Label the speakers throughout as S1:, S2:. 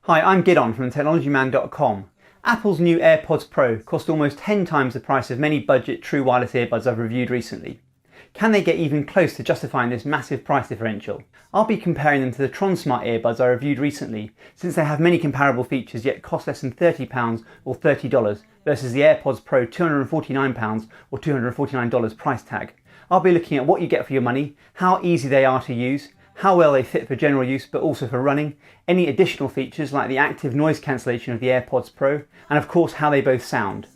S1: Hi, I'm Gidon from technologyman.com. Apple's new AirPods Pro cost almost 10 times the price of many budget true wireless earbuds I've reviewed recently. Can they get even close to justifying this massive price differential? I'll be comparing them to the Tronsmart earbuds I reviewed recently, since they have many comparable features yet cost less than £30 or $30 versus the AirPods Pro £249 or $249 price tag. I'll be looking at what you get for your money, how easy they are to use, how well they fit for general use but also for running, any additional features like the active noise cancellation of the AirPods Pro, and of course how they both sound.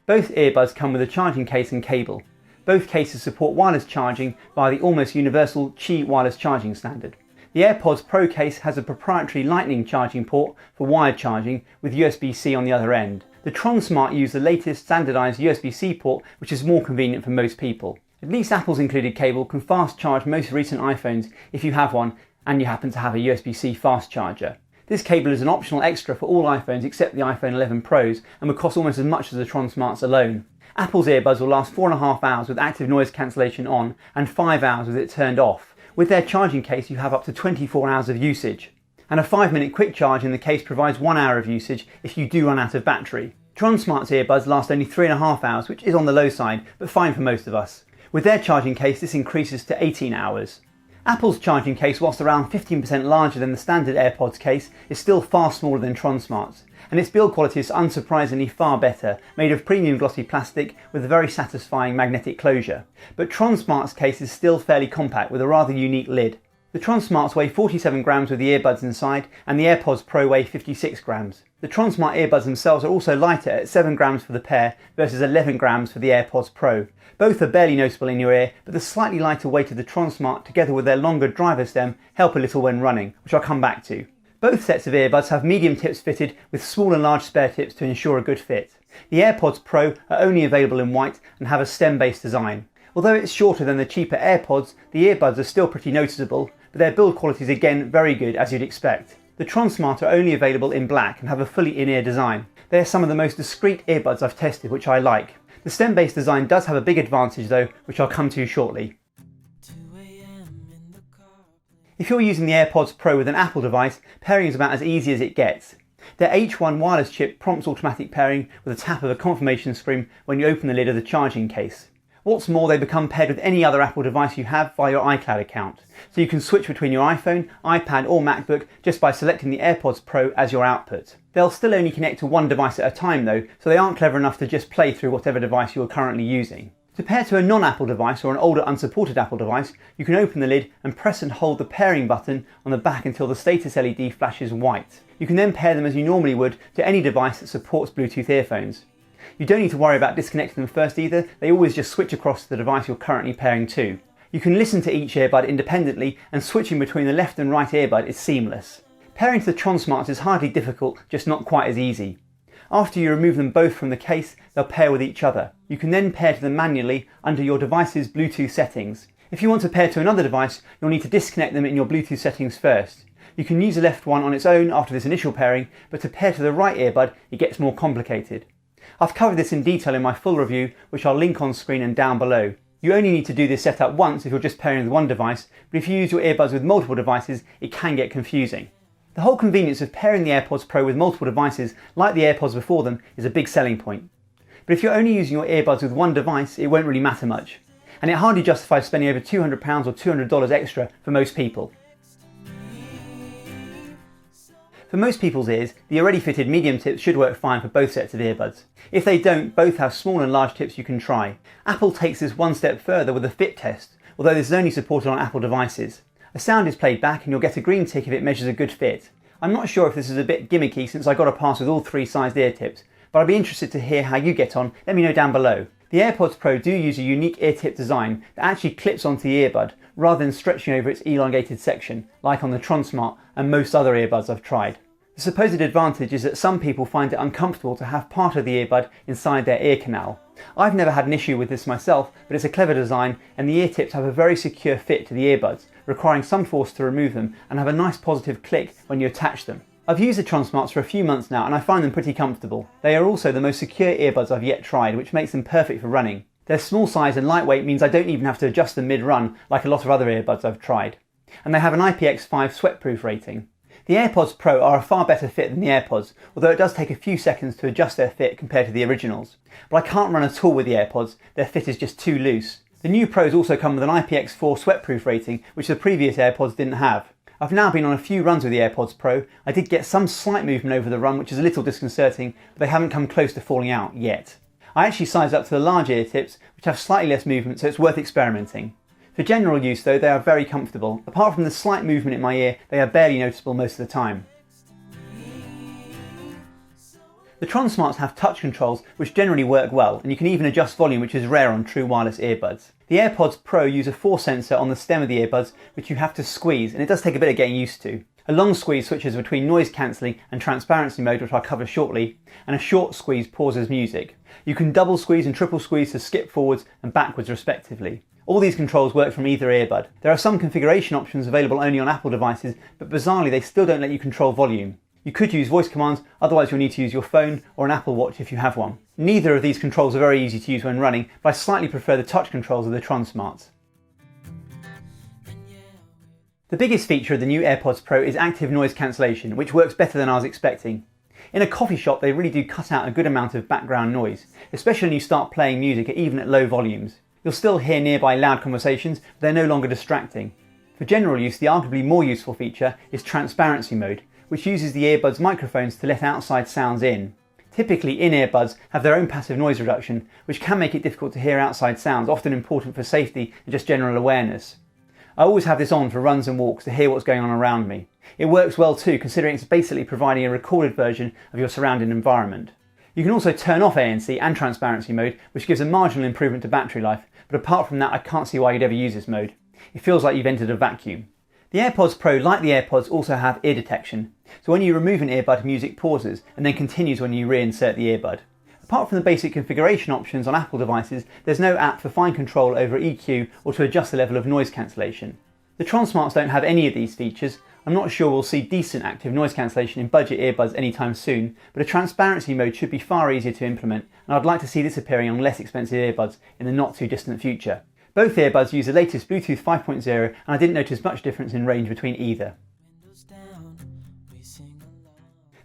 S1: Both earbuds come with a charging case and cable. Both cases support wireless charging via the almost universal Qi wireless charging standard. The AirPods Pro case has a proprietary Lightning charging port for wired charging with USB-C on the other end. The Tronsmart use the latest standardised USB-C port, which is more convenient for most people. At least Apple's included cable can fast charge most recent iPhones if you have one and you happen to have a USB-C fast charger. This cable is an optional extra for all iPhones except the iPhone 11 Pros and would cost almost as much as the Tronsmarts alone. Apple's earbuds will last 4.5 hours with active noise cancellation on and 5 hours with it turned off. With their charging case you have up to 24 hours of usage. And a 5-minute quick charge in the case provides 1 hour of usage if you do run out of battery. Tronsmart's earbuds last only 3.5 hours, which is on the low side, but fine for most of us. With their charging case this increases to 18 hours. Apple's charging case, whilst around 15% larger than the standard AirPods case, is still far smaller than Tronsmart's, and its build quality is unsurprisingly far better, made of premium glossy plastic with a very satisfying magnetic closure. But Tronsmart's case is still fairly compact with a rather unique lid. The Tronsmarts weigh 47 grams with the earbuds inside, and the AirPods Pro weigh 56 grams. The Tronsmart earbuds themselves are also lighter at 7 grams for the pair versus 11 grams for the AirPods Pro. Both are barely noticeable in your ear, but the slightly lighter weight of the Tronsmart together with their longer driver stem help a little when running, which I'll come back to. Both sets of earbuds have medium tips fitted with small and large spare tips to ensure a good fit. The AirPods Pro are only available in white and have a stem-based design. Although it's shorter than the cheaper AirPods, the earbuds are still pretty noticeable, but their build quality is again very good as you'd expect. The Tronsmart are only available in black and have a fully in-ear design. They are some of the most discreet earbuds I've tested, which I like. The stem-based design does have a big advantage though, which I'll come to shortly. If you're using the AirPods Pro with an Apple device, pairing is about as easy as it gets. Their H1 wireless chip prompts automatic pairing with a tap of a confirmation screen when you open the lid of the charging case. What's more, they become paired with any other Apple device you have via your iCloud account, so you can switch between your iPhone, iPad or MacBook just by selecting the AirPods Pro as your output. They'll still only connect to one device at a time though, so they aren't clever enough to just play through whatever device you're currently using. To pair to a non-Apple device or an older unsupported Apple device, you can open the lid and press and hold the pairing button on the back until the status LED flashes white. You can then pair them as you normally would to any device that supports Bluetooth earphones. You don't need to worry about disconnecting them first either, they always just switch across to the device you're currently pairing to. You can listen to each earbud independently and switching between the left and right earbud is seamless. Pairing to the Tronsmarts is hardly difficult, just not quite as easy. After you remove them both from the case, they'll pair with each other. You can then pair to them manually under your device's Bluetooth settings. If you want to pair to another device, you'll need to disconnect them in your Bluetooth settings first. You can use the left one on its own after this initial pairing, but to pair to the right earbud, it gets more complicated. I've covered this in detail in my full review, which I'll link on screen and down below. You only need to do this setup once if you're just pairing with one device, but if you use your earbuds with multiple devices, it can get confusing. The whole convenience of pairing the AirPods Pro with multiple devices, like the AirPods before them, is a big selling point. But if you're only using your earbuds with one device, it won't really matter much. And it hardly justifies spending over £200 or $200 extra for most people. For most people's ears, the already fitted medium tips should work fine for both sets of earbuds. If they don't, both have small and large tips you can try. Apple takes this one step further with a fit test, although this is only supported on Apple devices. A sound is played back and you'll get a green tick if it measures a good fit. I'm not sure if this is a bit gimmicky since I got a pass with all 3 sized ear tips, but I'd be interested to hear how you get on, let me know down below. The AirPods Pro do use a unique ear tip design that actually clips onto the earbud rather than stretching over its elongated section, like on the Tronsmart and most other earbuds I've tried. The supposed advantage is that some people find it uncomfortable to have part of the earbud inside their ear canal. I've never had an issue with this myself, but it's a clever design and the ear tips have a very secure fit to the earbuds, requiring some force to remove them and have a nice positive click when you attach them. I've used the Tronsmarts for a few months now and I find them pretty comfortable. They are also the most secure earbuds I've yet tried, which makes them perfect for running. Their small size and lightweight means I don't even have to adjust them mid-run like a lot of other earbuds I've tried. and they have an IPX5 sweatproof rating. The AirPods Pro are a far better fit than the AirPods, although it does take a few seconds to adjust their fit compared to the originals. But I can't run at all with the AirPods, their fit is just too loose. The new Pros also come with an IPX4 sweatproof rating, which the previous AirPods didn't have. I've now been on a few runs with the AirPods Pro. I did get some slight movement over the run, which is a little disconcerting, but they haven't come close to falling out yet. I actually sized up to the large ear tips, which have slightly less movement, so it's worth experimenting. For general use though, they are very comfortable. Apart from the slight movement in my ear, they are barely noticeable most of the time. The Tronsmarts have touch controls which generally work well, and you can even adjust volume, which is rare on true wireless earbuds. The AirPods Pro use a force sensor on the stem of the earbuds which you have to squeeze, and it does take a bit of getting used to. A long squeeze switches between noise cancelling and transparency mode, which I'll cover shortly, and a short squeeze pauses music. You can double squeeze and triple squeeze to skip forwards and backwards respectively. All these controls work from either earbud. There are some configuration options available only on Apple devices, but bizarrely they still don't let you control volume. You could use voice commands, otherwise you'll need to use your phone or an Apple Watch if you have one. Neither of these controls are very easy to use when running, but I slightly prefer the touch controls of the Tronsmarts. The biggest feature of the new AirPods Pro is active noise cancellation, which works better than I was expecting. In a coffee shop they really do cut out a good amount of background noise, especially when you start playing music even at low volumes. You'll still hear nearby loud conversations, but they're no longer distracting. For general use, the arguably more useful feature is transparency mode, which uses the earbuds microphones to let outside sounds in. Typically in-earbuds have their own passive noise reduction, which can make it difficult to hear outside sounds, often important for safety and just general awareness. I always have this on for runs and walks to hear what's going on around me. It works well too, considering it's basically providing a recorded version of your surrounding environment. You can also turn off ANC and transparency mode, which gives a marginal improvement to battery life, but apart from that I can't see why you'd ever use this mode. It feels like you've entered a vacuum. The AirPods Pro, like the AirPods, also have ear detection, so when you remove an earbud, music pauses and then continues when you reinsert the earbud. Apart from the basic configuration options on Apple devices, there's no app for fine control over EQ or to adjust the level of noise cancellation. The Tronsmarts don't have any of these features. I'm not sure we'll see decent active noise cancellation in budget earbuds anytime soon, but a transparency mode should be far easier to implement, and I'd like to see this appearing on less expensive earbuds in the not too distant future. Both earbuds use the latest Bluetooth 5.0 and I didn't notice much difference in range between either.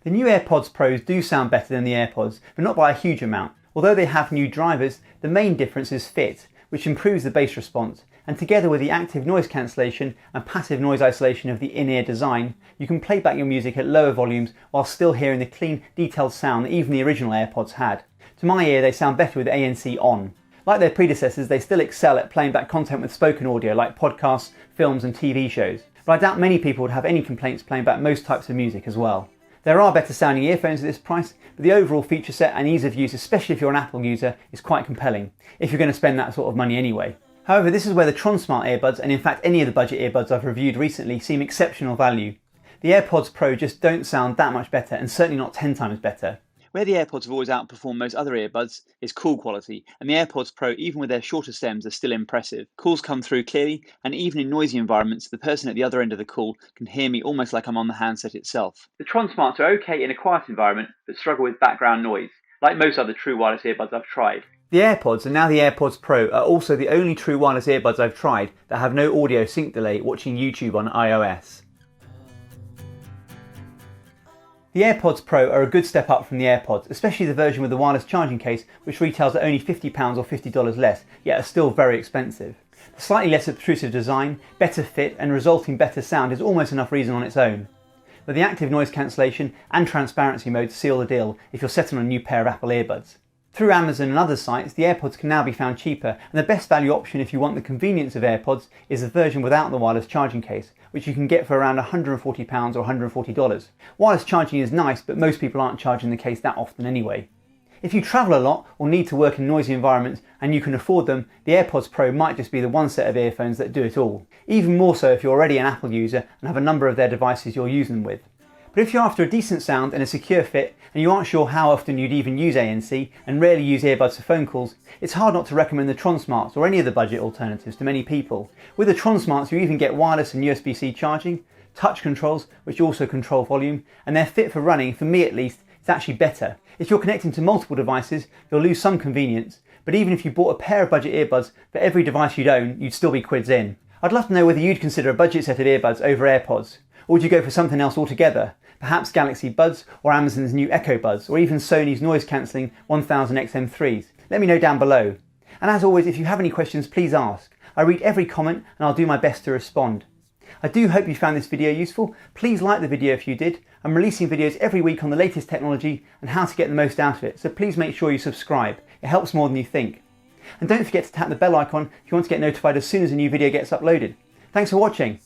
S1: The new AirPods Pros do sound better than the AirPods, but not by a huge amount. Although they have new drivers, the main difference is fit, which improves the bass response, and together with the active noise cancellation and passive noise isolation of the in-ear design, you can play back your music at lower volumes while still hearing the clean, detailed sound that even the original AirPods had. To my ear, they sound better with ANC on. Like their predecessors, they still excel at playing back content with spoken audio like podcasts, films and TV shows, but I doubt many people would have any complaints playing back most types of music as well. There are better sounding earphones at this price, but the overall feature set and ease of use, especially if you're an Apple user, is quite compelling, if you're going to spend that sort of money anyway. However, this is where the Tronsmart earbuds, and in fact any of the budget earbuds I've reviewed recently, seem exceptional value. The AirPods Pro just don't sound that much better, and certainly not 10 times better. Where the AirPods have always outperformed most other earbuds is call quality, and the AirPods Pro, even with their shorter stems, are still impressive. Calls come through clearly, and even in noisy environments, the person at the other end of the call can hear me almost like I'm on the handset itself. The Tronsmarts are okay in a quiet environment, but struggle with background noise, like most other true wireless earbuds I've tried. The AirPods and now the AirPods Pro are also the only true wireless earbuds I've tried that have no audio sync delay watching YouTube on iOS. The AirPods Pro are a good step up from the AirPods, especially the version with the wireless charging case, which retails at only £50 or $50 less, yet are still very expensive. The slightly less obtrusive design, better fit and resulting better sound is almost enough reason on its own. But the active noise cancellation and transparency mode seal the deal if you're set on a new pair of Apple earbuds. Through Amazon and other sites, the AirPods can now be found cheaper, and the best value option if you want the convenience of AirPods is the version without the wireless charging case, which you can get for around £140 or $140. Wireless charging is nice, but most people aren't charging the case that often anyway. If you travel a lot or need to work in noisy environments and you can afford them, the AirPods Pro might just be the one set of earphones that do it all. Even more so if you're already an Apple user and have a number of their devices you're using them with. But if you're after a decent sound and a secure fit, and you aren't sure how often you'd even use ANC and rarely use earbuds for phone calls, it's hard not to recommend the Tronsmarts or any of the budget alternatives to many people. With the Tronsmarts you even get wireless and USB-C charging, touch controls which also control volume, and they're fit for running. For me at least, it's actually better. If you're connecting to multiple devices, you'll lose some convenience, but even if you bought a pair of budget earbuds for every device you'd own, you'd still be quids in. I'd love to know whether you'd consider a budget set of earbuds over AirPods, or would you go for something else altogether? Perhaps Galaxy Buds, or Amazon's new Echo Buds, or even Sony's noise cancelling 1000 XM3s. Let me know down below. And as always, if you have any questions, please ask. I read every comment and I'll do my best to respond. I do hope you found this video useful. Please like the video if you did. I'm releasing videos every week on the latest technology and how to get the most out of it, so please make sure you subscribe. It helps more than you think. And don't forget to tap the bell icon if you want to get notified as soon as a new video gets uploaded. Thanks for watching.